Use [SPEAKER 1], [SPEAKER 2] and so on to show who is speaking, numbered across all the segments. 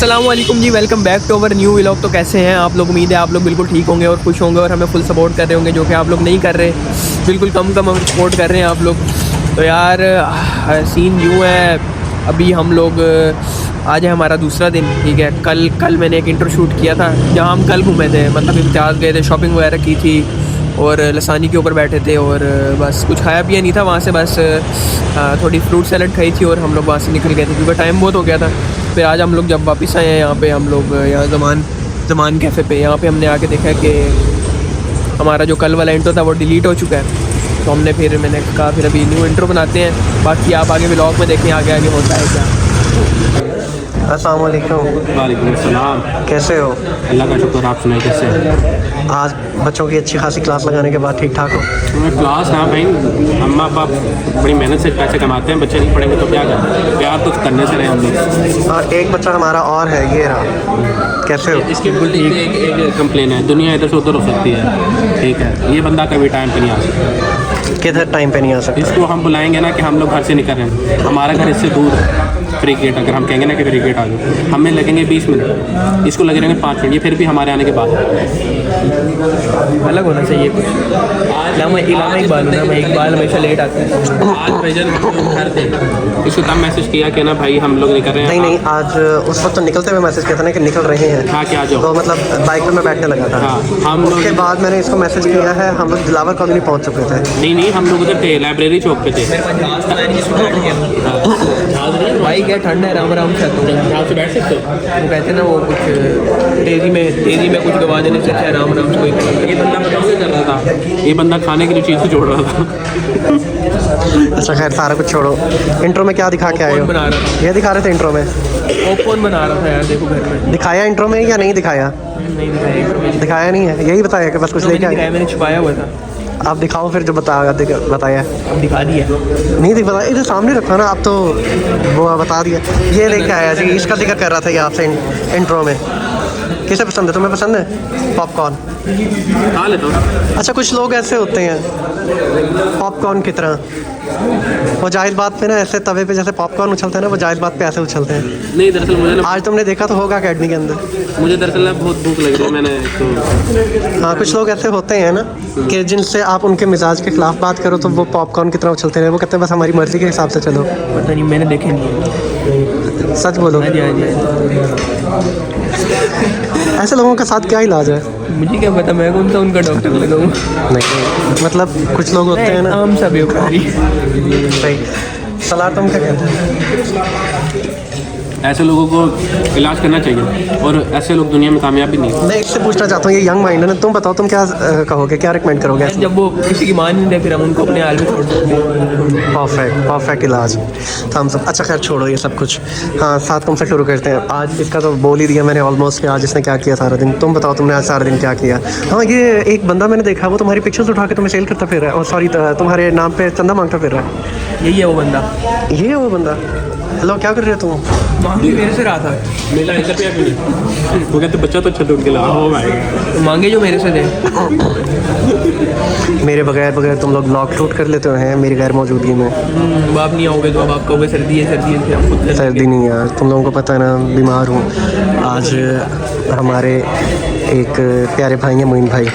[SPEAKER 1] अस्सलाम वालेकुम जी, welcome back to our new vlog. तो कैसे हैं आप लोग? उम्मीद है आप लोग बिल्कुल ठीक होंगे और खुश होंगे और हमें फुल सपोर्ट कर रहे होंगे, जो कि आप लोग नहीं कर रहे, बिल्कुल कम हम सपोर्ट कर रहे हैं आप लोग। तो यार सीन यूँ है, अभी हम लोग आज है हमारा दूसरा दिन, ठीक है। कल मैंने एक इंट्रो शूट किया था जहाँ हम कल घूमे थे, मतलब इम्तियाज़ गए थे, शॉपिंग वगैरह की थी और लसानी के ऊपर बैठे थे और बस कुछ खाया पिया नहीं था वहाँ से, बस थोड़ी फ्रूट सैलड खाई थी और हम लोग वहाँ से निकल गए थे क्योंकि टाइम बहुत हो गया था। फिर आज हम लोग जब वापस आए हैं यहाँ पे, हम लोग यहाँ ज़मान कैफ़े पे, यहाँ पे हमने आके देखा कि हमारा जो कल वाला इंट्रो था वो डिलीट हो चुका है। तो मैंने कहा फिर अभी न्यू इंट्रो बनाते हैं, बाकी आप आगे व्लॉग में देखें आगे आगे होता है क्या।
[SPEAKER 2] अस्सलाम वालेकुम।
[SPEAKER 3] वालेकुम अस्सलाम।
[SPEAKER 2] कैसे हो?
[SPEAKER 3] अल्लाह का शुक्र, आप सुनाए कैसे हैं?
[SPEAKER 2] आज बच्चों की अच्छी खासी क्लास लगाने के बाद ठीक ठाक हो?
[SPEAKER 3] क्लास हाँ भाई, अम्मा बाप बड़ी मेहनत से पैसे कमाते हैं, बच्चे नहीं पढ़ेंगे तो क्या करें, प्यार तो करने से रहे हम लोग।
[SPEAKER 2] और एक बच्चा हमारा और है, ये रहा। कैसे हो?
[SPEAKER 3] इसके बिल्कुल एक कंप्लेन है, दुनिया इधर से उधर हो सकती है, ठीक है। ये बंदा कभी टाइम पे नहीं आ सकता।
[SPEAKER 2] किधर टाइम पे नहीं आ सकता?
[SPEAKER 3] इसको हम बुलाएंगे ना कि हम लोग घर से निकल रहे हैं, हमारा घर इससे दूर है, फ्री गेट। अगर हम कहेंगे ना कि फ्री गेट आ जाओ, हमें लगेंगे 20 मिनट, इसको लगे रहेंगे 5 मिनट, ये फिर भी हमारे आने के बाद।
[SPEAKER 1] अलग होना चाहिए कुछ। इलामा इकबाल हमेशा लेट आते हैं।
[SPEAKER 3] आज भैजन घर थे, इसको तब मैसेज किया कि ना भाई हम लोग निकल रहे हैं।
[SPEAKER 2] नहीं, आज उस वक्त तो निकलते हुए मैसेज किया था ना कि निकल रहे हैं।
[SPEAKER 3] हाँ क्या जाओ,
[SPEAKER 2] तो मतलब बाइक पे मैं बैठने लगा था।
[SPEAKER 3] हाँ हम लोग,
[SPEAKER 2] उसके बाद मैंने इसको मैसेज किया है, हम लोग दिलावर कॉलोनी पहुँच चुके थे।
[SPEAKER 3] नहीं हम लोग उधर थे, लाइब्रेरी चौक पे थे।
[SPEAKER 1] भाई क्या ठंड है, राम से तो
[SPEAKER 3] यहाँ से बैठ सकते हो।
[SPEAKER 1] वो कहते हैं ना, वो कुछ तेज़ी में कुछ गवा देने से अच्छा है राम से कोई।
[SPEAKER 3] ये बंदा बताओ क्या कर रहा था, ये बंदा खाने के लिए चीज़ जोड़ रहा था।
[SPEAKER 2] अच्छा खैर, सारा कुछ छोड़ो। इंट्रो में क्या दिखा के आए हो?
[SPEAKER 1] बना रहा था,
[SPEAKER 2] ये दिखा रहे थे इंट्रो में?
[SPEAKER 1] पॉपकॉर्न बना रहा था यार, देखो घर में।
[SPEAKER 2] दिखाया इंट्रो में या नहीं दिखाया?
[SPEAKER 1] नहीं दिखाया,
[SPEAKER 2] दिखाया नहीं है, यही बताया कि बस कुछ लेके आए।
[SPEAKER 1] मैंने छुपाया हुआ था।
[SPEAKER 2] आप दिखाओ फिर जो बताया।
[SPEAKER 1] अब दिखा दिया,
[SPEAKER 2] नहीं दिखा, इधर सामने रखा ना, आप तो वो बता दिया। ये लेके आया जी, इसका जिक्र कर रहा था ये आपसे इंट्रो में। किसे पसंद है? तुम्हें पसंद है पॉपकॉर्न?
[SPEAKER 3] खा ले तो।
[SPEAKER 2] अच्छा, कुछ लोग ऐसे होते हैं पॉपकॉर्न की तरह, वो जाहिर बात पे ना ऐसे तवे पे जैसे पॉपकॉर्न उछलते हैं ना, वो जाहिर बात पे ऐसे उछलते हैं।
[SPEAKER 3] नहीं दरअसल मुझे ना,
[SPEAKER 2] आज तुमने देखा तो होगा अकेडमी के अंदर।
[SPEAKER 3] मुझे दरअसल ना बहुत भूख लग रही है, मैंने तो।
[SPEAKER 2] हाँ, कुछ लोग ऐसे होते हैं ना कि जिनसे आप उनके मिजाज के खिलाफ बात करो तो वो पॉपकॉर्न की तरह उछलते हैं। वो कहते हैं बस हमारी मर्जी के हिसाब से चलो।
[SPEAKER 1] पता नहीं, मैंने देखे नहीं।
[SPEAKER 2] सच बोलो,
[SPEAKER 1] हाँ जी।
[SPEAKER 2] ऐसे लोगों के साथ क्या इलाज है?
[SPEAKER 1] मुझे क्या पता, मैं कौन सा उनका डॉक्टर लगाऊँ।
[SPEAKER 2] नहीं मतलब कुछ लोग होते हैं ना,
[SPEAKER 1] आम सा बेवकूफ़ी।
[SPEAKER 2] सही। सलाह तुम क्या कहते हैं?
[SPEAKER 3] ऐसे लोगों को इलाज करना चाहिए और ऐसे लोग दुनिया में कामयाब भी नहीं।
[SPEAKER 2] मैं इससे पूछना चाहता हूँ, ये यंग माइंड है ना, तुम बताओ तुम क्या कहोगे, क्या रिकमेंड करोगे?
[SPEAKER 1] जब वो किसी की मान नहीं दे, फिर हम उनको अपने हाल में छोड़ देते हैं।
[SPEAKER 2] परफेक्ट इलाज था हम सब। अच्छा खैर छोड़ो ये सब कुछ। हाँ, साथ तुमसे शुरू करते हैं। आज इसका तो बोल ही दिया मैंने ऑलमोस्ट कि आज इसने क्या किया सारा दिन। तुम बताओ तुमने आज सारा दिन क्या किया? हाँ, ये एक बंदा मैंने देखा, वो तुम्हारी पिक्चर्स उठा के तुम्हें सेल करता फिर रहा है, और सॉरी तुम्हारे नाम पे चंदा मांगता फिर रहा है।
[SPEAKER 1] यही है वो बंदा।
[SPEAKER 2] ये है वो बंदा? हेलो, क्या कर रहे हो तुम?
[SPEAKER 1] मांगे मेरे से रहा था।
[SPEAKER 3] मेरा 1 रुपया भी नहीं। वो कहते बच्चा तो अच्छा ढूंढ के ला, हो भाई
[SPEAKER 1] मांगे जो मेरे से थे।
[SPEAKER 2] मेरे बगैर तुम लोग ब्लॉग शूट कर लेते हैं मेरी गैर मौजूदगी में।
[SPEAKER 1] अब आप नहीं आओगे तो अब आप कहोगे सर्दी है फिर हम खुद
[SPEAKER 2] सर्दी नहीं यार, तुम लोगों को पता है ना, बीमार हूँ। आज हमारे एक प्यारे भाई हैं, मोइन भाई,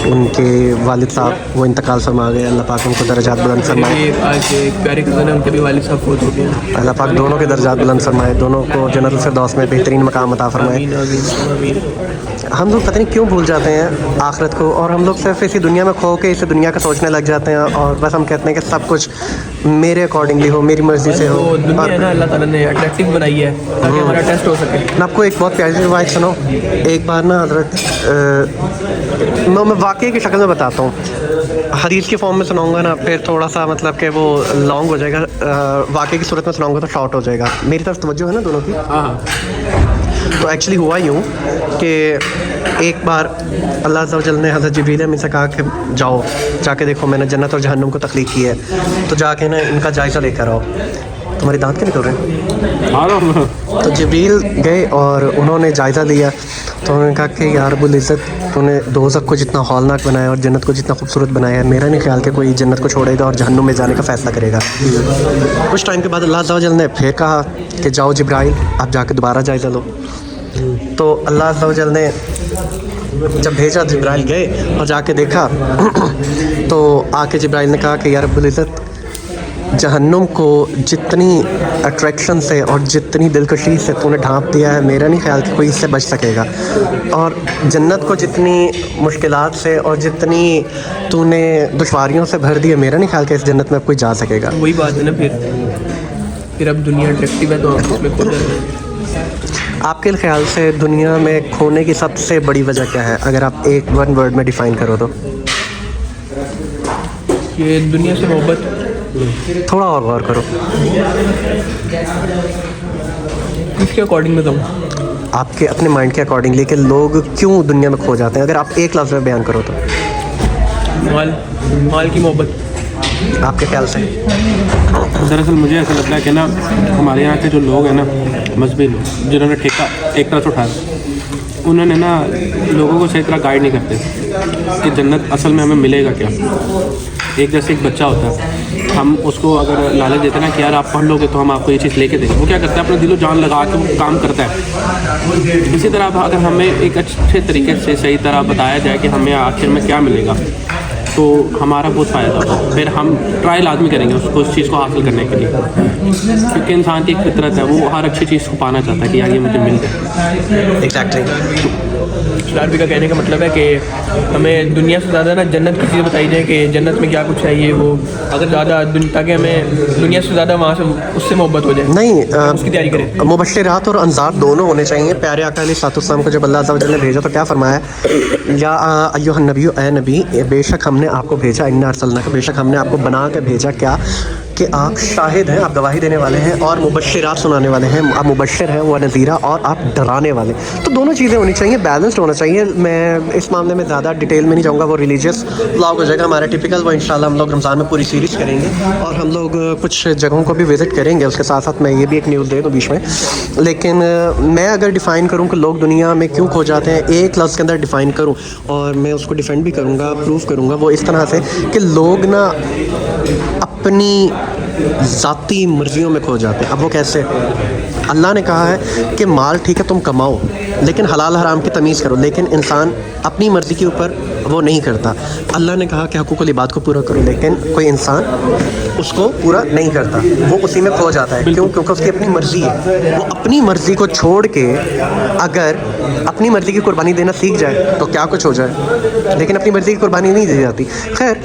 [SPEAKER 2] उनके वालिद साहब वो इंतकाल फरमा गए। अल्लाह पाक उनको दर्जात बुलंद फरमाए।
[SPEAKER 1] आज एक प्यारे कज़न है, उनके भी वालिद साहब फौत हो गए।
[SPEAKER 2] अल्लाह पाक दोनों के दर्जात बुलंद फरमाए, दोनों को जन्नतुल फिरदौस में बेहतरीन मकाम अता फरमाए।
[SPEAKER 1] आमीन।
[SPEAKER 2] हम लोग पता नहीं क्यों भूल जाते हैं आखिरत को, और हम लोग सिर्फ इसी दुनिया में खो के इसी दुनिया का सोचने लग जाते हैं, और बस हम कहते हैं कि सब कुछ मेरे अकॉर्डिंगली हो, मेरी मर्ज़ी से हो।
[SPEAKER 1] तो दुनिया है ना, अल्लाह ताला ने अट्रैक्टिव बनाई है ताकि हमारा टेस्ट हो सके।
[SPEAKER 2] मैं आपको एक बहुत प्यारी रिवायत सुनो। एक बार ना हज़रत, मैं वाक़ई की शक्ल में बताता हूँ, हदीस की फॉर्म में सुनाऊंगा ना फिर थोड़ा सा मतलब कि वो लॉन्ग हो जाएगा, वाक़ई की सूरत में सुनाऊंगा तो शॉर्ट हो जाएगा। मेरी तरफ तवज्जो है ना दोनों की?
[SPEAKER 3] हाँ।
[SPEAKER 2] तो एक्चुअली हुआ यूँ कि एक बार अल्लाह अज़्ज़ा व जल ने हज़रत जिब्रील अमीन से कहा कि जाओ जाके देखो, मैंने जन्नत और जहन्नुम को तख्लीक की है, तो जाके ना इनका जायज़ा लेकर आओ। तुम्हारे दांत क्यों निकल रहे हैं? तो जिब्रील गए और उन्होंने जायज़ा लिया, तो उन्होंने कहा कि या रब्बुल इज़्ज़त, तूने दोज़ख को जितना हौलनाक बनाया और जन्नत को जितना खूबसूरत बनाया है, मेरा नहीं ख्याल कि कोई जन्नत को छोड़ेगा और जहन्नुम में जाने का फ़ैसला करेगा। कुछ टाइम के बाद अल्लाह अज़्ज़ा व जल ने फिर कहा कि जाओ जिब्राइल, आप जाके दोबारा जायज़ा लो। तो अल्लाह अज़्ज़ा व जल ने जब भेजा, जिब्राइल गए और जाके देखा तो आके जिब्राइल ने कहा कि या रब्बुल इज़्ज़त, जहन्नुम को जितनी अट्रैक्शन से और जितनी दिलकशी से तूने ढांप दिया है, मेरा नहीं ख्याल कि कोई इससे बच सकेगा। और जन्नत को जितनी मुश्किलात से और जितनी तूने दुश्वारियों से भर दिया, मेरा नहीं ख्याल कि इस जन्नत में अब कोई जा सकेगा।
[SPEAKER 1] वही बात है ना, फिर अब दुनिया अट्रैक्टिव है तो आप उसमें खो जाते।
[SPEAKER 2] आपके ख्याल से दुनिया में खोने की सबसे बड़ी वजह क्या है, अगर आप वन वर्ड में डिफ़ाइन करो तो?
[SPEAKER 1] ये दुनिया से मोहब्बत।
[SPEAKER 2] थोड़ा और गौर करो।
[SPEAKER 1] इसके अकॉर्डिंग बताऊँ?
[SPEAKER 2] आपके अपने माइंड के अकॉर्डिंगली कि लोग क्यों दुनिया में खो जाते हैं, अगर आप एक लफ्ज़ में बयान करो तो?
[SPEAKER 1] माल की मोहब्बत।
[SPEAKER 2] आपके ख्याल से?
[SPEAKER 3] दरअसल मुझे ऐसा लगता है कि ना, हमारे यहाँ के जो लोग हैं ना, मजहबी लोग, जिन्होंने ठेका एक तरह से उठाया, उन्होंने ना लोगों को सही तरह गाइड नहीं करते कि जन्नत असल में हमें मिलेगा क्या। एक जैसे एक बच्चा होता है, हम उसको अगर लालच देते हैं ना कि यार आप पढ़ लोगे तो हम आपको ये चीज़ लेके देंगे, वो क्या करता है, अपना दिलो जान लगा के वो काम करता है। इसी तरह अगर हमें एक अच्छे तरीके से सही तरह बताया जाए कि हमें आखिर में क्या मिलेगा, तो हमारा बहुत फ़ायदा होगा। फिर हम ट्राई लाजमी करेंगे उसको, उस चीज़ को हासिल करने के लिए, क्योंकि इंसान की एक फितरत है, वो हर अच्छी चीज़ को पाना चाहता है कि यार ये मुझे मिल जाए।
[SPEAKER 2] एग्जैक्टली।
[SPEAKER 1] शारबी का कहने का मतलब है कि हमें दुनिया से ज़्यादा ना जन्नत की चीज़ें बताई जाए कि जन्नत में क्या कुछ है, ये वो अगर ज़्यादा, ताकि हमें दुनिया से ज़्यादा वहाँ से उससे मोहब्बत हो जाए।
[SPEAKER 2] नहीं,
[SPEAKER 1] उसकी तैयारी करें।
[SPEAKER 2] मुबश्शिरात और अंज़ार दोनों होने चाहिए। प्यारे आका अलैहिस्सलाम को जब अल्लाह अज़्ज़ा व जल ने भेजा तो क्या फरमाया, या अय्युहन नबी, ए नबी, बेशक हमने आपको भेजा, इन्ना अरसलनाका, बेशक हमने आपको बना के भेजा क्या, कि आप शाहिद हैं, आप गवाही देने वाले हैं, और मुबश्शिरात सुनाने वाले हैं। आप मुबश्शिर हैं, वह नज़ीरा, और आप डराने वाले। तो दोनों चीज़ें होनी चाहिए, बैलेंस्ड होना चाहिए। मैं इस मामले में ज़्यादा डिटेल में नहीं जाऊँगा, वो रिलीजियस व्लॉग हो जाएगा हमारा टिपिकल, वो इंशाल्लाह हम लोग रमज़ान में पूरी सीरीज़ करेंगे, और हम लोग कुछ जगहों को भी विज़िट करेंगे। उसके साथ साथ मैं ये भी एक न्यूज़ दे दूँ बीच में। लेकिन मैं अगर डिफ़ाइन करूँ कि लोग दुनिया में क्यों खो जाते हैं, एक लफ्ज़ के अंदर डिफ़ाइन करूँ, और मैं उसको डिफेंड भी करूँगा, प्रूफ करूँगा, वो इस तरह से कि लोग ना अपनी ज़ाती मर्ज़ियों में खो जाते हैं। अब वो कैसे? अल्लाह ने कहा है कि माल ठीक है तुम कमाओ, लेकिन हलाल हराम की तमीज़ करो, लेकिन इंसान अपनी मर्ज़ी के ऊपर वो नहीं करता। अल्लाह ने कहा कि हकूक़ुल इबाद को पूरा करो, लेकिन कोई इंसान उसको पूरा नहीं करता, वो उसी में खो जाता है। क्यों? क्योंकि उसकी अपनी मर्ज़ी है। वो अपनी मर्ज़ी को छोड़ के अगर अपनी मर्ज़ी की कुर्बानी देना सीख जाए तो क्या कुछ हो जाए, लेकिन अपनी मर्ज़ी की कुर्बानी नहीं दी जाती। खैर,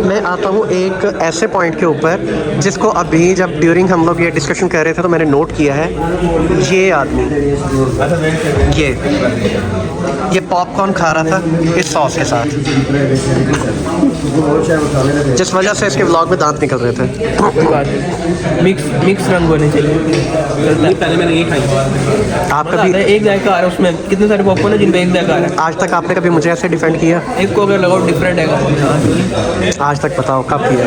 [SPEAKER 2] मैं आता हूँ एक ऐसे पॉइंट के ऊपर जिसको अभी जब ड्यूरिंग हम लोग ये डिस्कशन कर रहे थे तो मैंने नोट किया है। ये आदमी ये पॉपकॉर्न खा रहा था इस सॉस के साथ, जिस वजह से इसके व्लॉग में दांत निकल रहे थे।
[SPEAKER 1] मिक्स रंग होने चाहिए।
[SPEAKER 3] पहले मैंने ये खाई।
[SPEAKER 1] आप कभी एक जायका आ रहा है उसमें, कितने सारे पॉपकॉर्न है जिनमें एक जायका आ रहा है।
[SPEAKER 2] आज तक आपने कभी मुझे ऐसे डिफेंड किया?
[SPEAKER 1] एक को अगर लगाओ डिफरेंट है,
[SPEAKER 2] आज तक बताओ कब किया?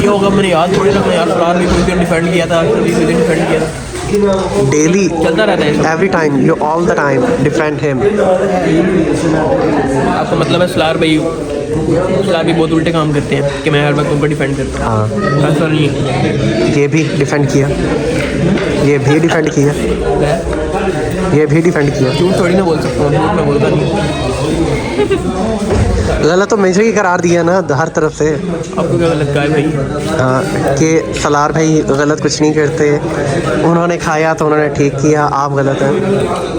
[SPEAKER 1] ये होगा, मैंने याद थोड़ी रखना यार। फरार भी कोई दिन डिफेंड किया था, आज भी कोई दिन डिफेंड किया था।
[SPEAKER 2] डेली,
[SPEAKER 1] चलता रहता है
[SPEAKER 2] every time, you all the time defend him.
[SPEAKER 1] आपका मतलब है सलार भाई बहुत उल्टे काम करते हैं कि मैं हर वक्त उनको डिफेंड करता हूँ।
[SPEAKER 2] हाँ,
[SPEAKER 1] ऐसा नहीं है।
[SPEAKER 2] ये भी डिफेंड किया, ये भी डिफेंड किया, ये भी डिफेंड किया।
[SPEAKER 1] झूठ थोड़ी ना बोल सकता हूँ, झूठ मैं बोलता नहीं।
[SPEAKER 2] गलत तो मुझे ही करार दिया ना हर तरफ से।
[SPEAKER 1] आपको क्या लगता है भाई?
[SPEAKER 2] हाँ, कि सलार भाई गलत कुछ नहीं करते, उन्होंने खाया तो उन्होंने ठीक किया, आप गलत हैं।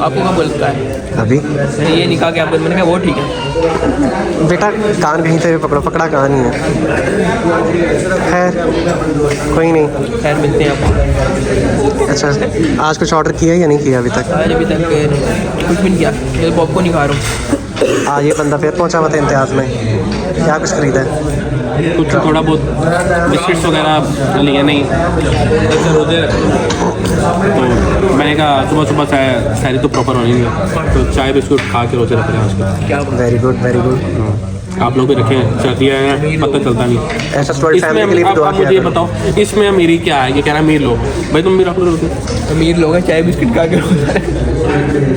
[SPEAKER 1] आपको क्या बोलता है?
[SPEAKER 2] अभी
[SPEAKER 1] मैंने ये नहीं कहा कि आप, मैंने कहा वो ठीक है।
[SPEAKER 2] बेटा कान कहीं से भी पकड़ो, पकड़ा कान ही है। खैर कोई नहीं,
[SPEAKER 1] खैर मिलते हैं आपको।
[SPEAKER 2] अच्छा, आज कुछ ऑर्डर किया या नहीं किया अभी तक?
[SPEAKER 1] आज अभी तक कुछ भी नहीं किया, मैं पॉपकॉर्न नहीं खा रहा हूँ।
[SPEAKER 2] आज ये बंदा फिर पहुंचा हुआ था इम्तियाज़ में, क्या कुछ खरीदा है?
[SPEAKER 3] कुछ थोड़ा बहुत बिस्किट्स वगैरह लिए नहीं, रोजे तो मैंने कहा सुबह सुबह सैरी तो प्रॉपर होनी नहीं, तो चाय बिस्कुट खा के रोजे रख रहे हैं आज।
[SPEAKER 1] क्या
[SPEAKER 2] वेरी गुड, वेरी गुड।
[SPEAKER 3] आप लोग भी रखें, सर्दियाँ हैं, पता चलता नहीं।
[SPEAKER 2] ऐसा स्टोरी फैमिली के लिए भी दुआ किया
[SPEAKER 3] मुझे
[SPEAKER 2] करो।
[SPEAKER 3] बताओ इसमें अमीरी क्या है? ये कह रहा है अमीर लोग, भाई तुम भी रख लो।
[SPEAKER 1] अमीर लोग हैं, चाय बिस्किट खा के।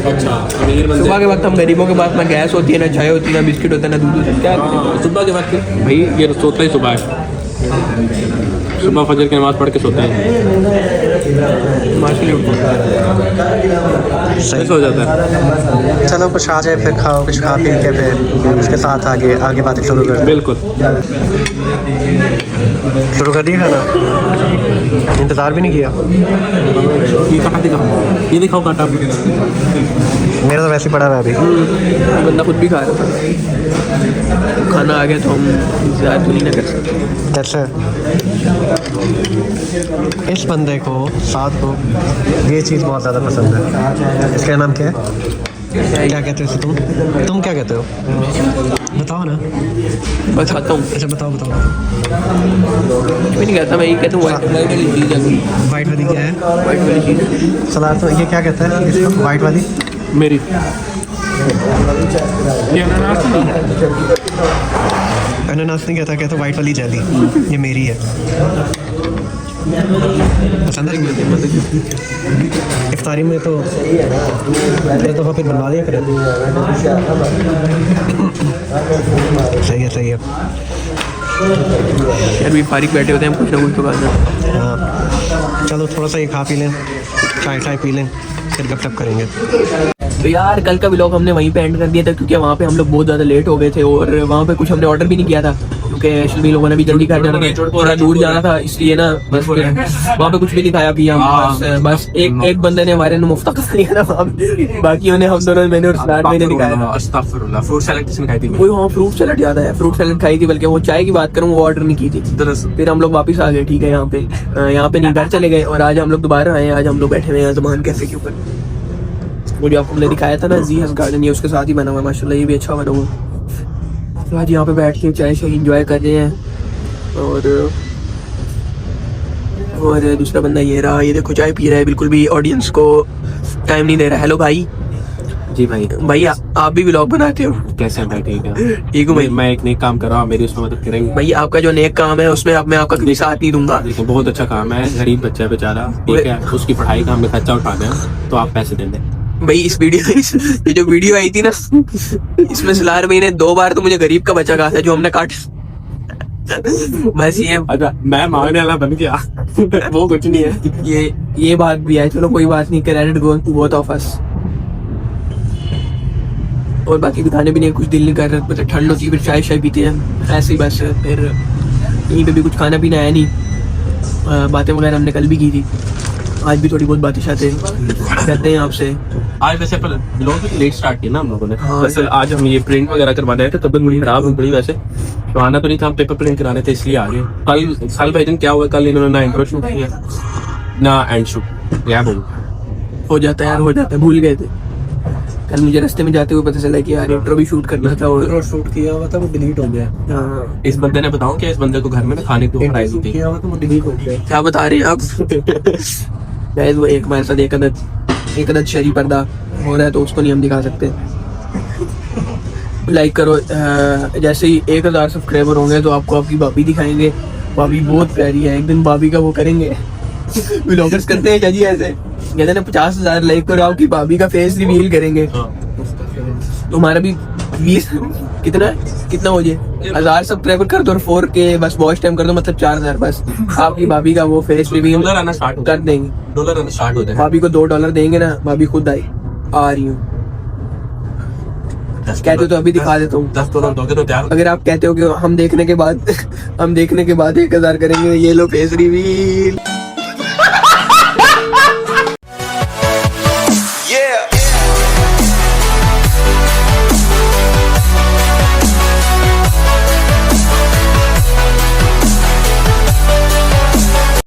[SPEAKER 3] अच्छा, अमीर बंदे
[SPEAKER 1] सुबह के वक्त हम गरीबों के पास ना गैस होती है, ना चाय होती है, ना बिस्किट होता है, ना दूध होता है। क्या
[SPEAKER 3] सुबह के वक्त भाई ये सोता ही सुबह है, सुबह फजर की नमाज़ पढ़ के सोता है।
[SPEAKER 2] सही
[SPEAKER 3] हो जाता है।
[SPEAKER 2] चलो कुछ आ जाए फिर खाओ, कुछ खा पी के फिर उसके साथ आगे बातें शुरू कर
[SPEAKER 3] बिल्कुल।
[SPEAKER 2] शुरू कर दिया खाना, इंतज़ार भी नहीं किया।
[SPEAKER 3] ये कहाँ दिखाओ, ये दिखाओ काटा।
[SPEAKER 2] मेरा तो वैसे ही पड़ा हुआ है अभी।
[SPEAKER 1] बंदा खुद भी खा रहा था, खाना आ गया तो हम इंतजार तो नहीं ना कर सकते।
[SPEAKER 2] कैसे इस बंदे को साथ को ये चीज़ बहुत ज़्यादा पसंद है। इसका नाम क्या है? क्या कहते हो इसे तुम क्या कहते हो? बताओ ना।
[SPEAKER 1] बताता हूँ।
[SPEAKER 2] अच्छा बताओ।
[SPEAKER 1] कुछ भी नहीं कहता, मैं ये कहता हूँ वाइट वाली चीज़ है।
[SPEAKER 2] वाइट वाली क्या है?
[SPEAKER 1] वाइट वाली चीज़
[SPEAKER 2] सलाद तो ये क्या कहता है इसको? वाइट वाली
[SPEAKER 3] मेरी ये अनानास नहीं है।
[SPEAKER 2] अनानास नहीं कहता वाइट वाली जेली ये मेरी है। पसंद है? इफ्तारी में तो एक दफ़ा फिर बनवा दिया करें। सही है
[SPEAKER 1] यार भी फारिग बैठे होते हैं, कुछ ना कुछ तो करना।
[SPEAKER 2] हाँ चलो थोड़ा सा ये खा पी लें, चाय पी लें, फिर गपशप करेंगे।
[SPEAKER 1] तो यार कल का व्लॉग हमने वहीं पे एंड कर दिया था, क्योंकि वहाँ पे हम लोग बहुत ज़्यादा लेट हो गए थे और वहाँ पे कुछ हमने ऑर्डर भी नहीं किया था, क्योंकि एक्चुअली लोगों ने भी जल्दी कर जाना था, थोड़ा दूर जाना था, इसलिए ना बस वहाँ पे कुछ भी नहीं खाया पिया। बस एक बंदे ने हमारे मुफ्त कर दिया था वहाँ पे, बाकी उन्हें हम दोनों मैंने और सलाद मैंने दिखाया था।
[SPEAKER 3] फ्रूट सैलेड किसने खाई थी?
[SPEAKER 1] वही वहाँ फ्रूट सैलेड ज़्यादा है, फ्रूट सैलेड खाई थी, बल्कि वो चाय की बात करूँ वो ऑर्डर नहीं की थी। फिर हम लोग वापस आ गए, ठीक है, यहाँ पे नहीं घर चले गए और आज हम लोग दोबारा आए। आज हम लोग बैठे हुए हैं ज़मान कैफे के ऊपर। वो जो आपको मैंने दिखाया था ना ज़ीहस गार्डन, ये उसके साथ ही बना हुआ है माशाल्लाह, ये भी अच्छा बना हुआ है। तो आज यहाँ पे बैठ के चाय शाय इंजॉय कर रहे हैं और दूसरा बंदा ये रहा, ये देखो चाय पी रहा है, बिल्कुल भी ऑडियंस को टाइम नहीं दे रहा। हेलो भाई।
[SPEAKER 3] जी भाई
[SPEAKER 1] आप भी व्लॉग बनाते हो?
[SPEAKER 3] कैसे हैं भाई? ठीक है
[SPEAKER 1] भाई।
[SPEAKER 3] मैं एक नेक काम कर रहा हूँ, मेरी उसमें मदद करेंगे
[SPEAKER 1] भाई आपका जो नेक काम है उसमें अब मैं आपका कभी साथ नहीं दूंगा।
[SPEAKER 3] देखो बहुत अच्छा काम है, गरीब बच्चा है बेचारा, ठीक है, उसकी पढ़ाई का हमें खर्चा उठाना है, तो आप पैसे दे दें
[SPEAKER 1] भाई। इस ये जो वीडियो आई थी ना, इसमें सलार भाई ने 2 बार तो मुझे गरीब का बच्चा कहा था, जो हमने काट बस ये।
[SPEAKER 3] अच्छा मैं मांगने वाला बन गया वो कुछ नहीं है।
[SPEAKER 1] ये बात भी है, चलो कोई बात नहीं, credit going to both of us. और बाकी भी खाने पीने कुछ दिल नहीं कर रहा, ठंड होती है फिर चाय पीते हैं ऐसे ही बस। फिर यहीं पे भी कुछ खाना पीना है नहीं, बातें वगैरह हमने कल भी की थी, आज भी थोड़ी बहुत बातें करते हैं आपसे।
[SPEAKER 3] आज वैसे ब्लॉग लेट स्टार्ट किया ना हम लोगों ने।
[SPEAKER 1] हाँ,
[SPEAKER 3] वैसे आज हम ये प्रिंट वगैरह करवाने आए थे, तबियत मुझे खराब हो गई, वैसे तो आना तो नहीं था, हम पेपर प्रिंट कराने थे इसलिए आ गए। कल भाई दिन क्या हुआ, कल इन्होंने ना इंट्रो शूट किया ना एंड शूट, क्या बोलूं,
[SPEAKER 1] हो जाता है, भूल गए थे। कल मुझे रास्ते में जाते हुए पता चला कि यार इंट्रो भी शूट करना था और शूट किया हुआ था, वो डिलीट हो गया। हाँ।
[SPEAKER 3] इस बंदे ने बताऊं क्या, इस बंदे को घर में खाने को पढ़ाई थी,
[SPEAKER 1] किया हुआ था, वो डिलीट हो गया। क्या बता रहे हैं आप? गाइस वो एक हमारे साथ एक अदद शरी पर्दा हो रहा है, तो उसको नहीं हम दिखा सकते। लाइक करो, जैसे ही 1000 सब्सक्राइबर होंगे तो आपको आपकी भाभी दिखाएंगे। भाभी बहुत प्यारी है, एक दिन भाभी का वो करेंगे व्लॉगर्स करते हैं जी ऐसे, कहते हैं ना 50,000 लाइक करो, आपकी भाभी का फेस रिवील करेंगे। तो हमारा भी 20 कितना हो जाए, 1000 सब्सक्राइबर कर दो और 4K बस वॉच टाइम कर दो, मतलब 4000, बस आपकी भाभी का वो फेस रिवील कर देंगे।
[SPEAKER 3] डॉलर आना स्टार्ट हो जाए,
[SPEAKER 1] भाभी को $2 देंगे ना, भाभी खुद आ रही हूँ। कहते हो तो अभी दिखा देता हूँ।
[SPEAKER 3] $10 दोगे तो तैयार।
[SPEAKER 1] अगर आप कहते हो कि हम देखने के बाद 1000 करेंगे, ये लो फेस रिवील।